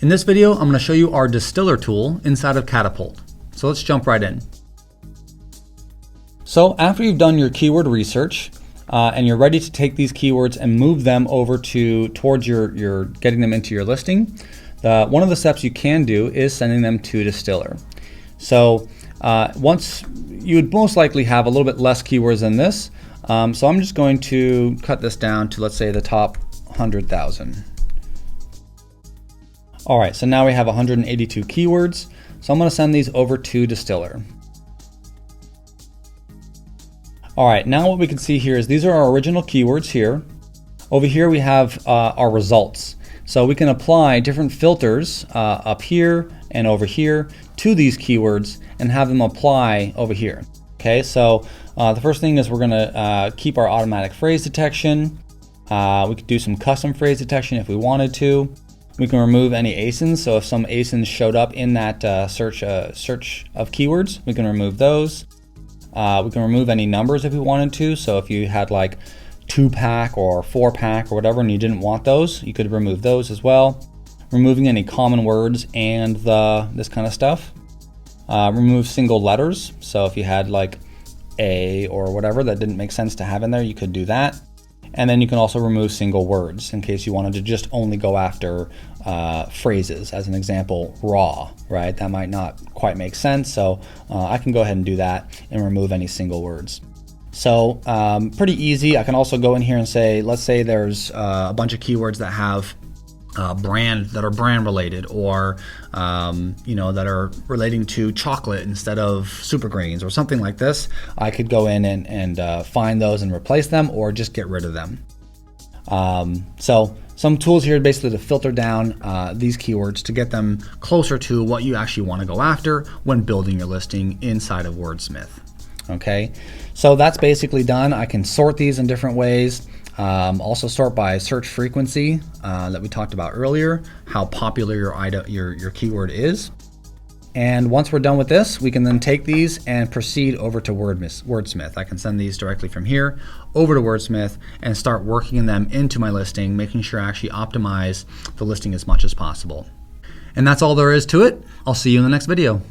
In this video, I'm going to show you our Distiller tool inside of Catapult. So let's jump right in. So after you've done your keyword research and you're ready to take these keywords and move them over towards your getting them into your listing, one of the steps you can do is sending them to Distiller. So once you would most likely have a little bit less keywords than this. So I'm just going to cut this down to, let's say, the top 100,000. All right, so now we have 182 keywords. So I'm going to send these over to Distiller. All right, now what we can see here is these are our original keywords here. Over here we have our results. So we can apply different filters up here and over here to these keywords and have them apply over here. Okay, so the first thing is we're gonna keep our automatic phrase detection. We could do some custom phrase detection if we wanted to. We can remove any ASINs. So if some ASINs showed up in that search of keywords, we can remove those. We can remove any numbers if we wanted to. So if you had like 2-pack or 4-pack or whatever and you didn't want those, you could remove those as well. Removing any common words and this kind of stuff. Remove single letters. So if you had like A or whatever that didn't make sense to have in there, you could do that. And then you can also remove single words in case you wanted to just only go after phrases. As an example, raw, right? That might not quite make sense. So I can go ahead and do that and remove any single words. So pretty easy. I can also go in here and say, let's say there's a bunch of keywords that have brand related, or that are relating to chocolate instead of super grains or something like this. I could go in and find those and replace them, or just get rid of them. So some tools here basically to filter down these keywords to get them closer to what you actually want to go after when building your listing inside of Wordsmith. Okay, so that's basically done. I can sort these in different ways. Also sort by search frequency that we talked about earlier, how popular your keyword is. And once we're done with this, we can then take these and proceed over to Wordsmith. I can send these directly from here over to Wordsmith and start working them into my listing, making sure I actually optimize the listing as much as possible. And that's all there is to it. I'll see you in the next video.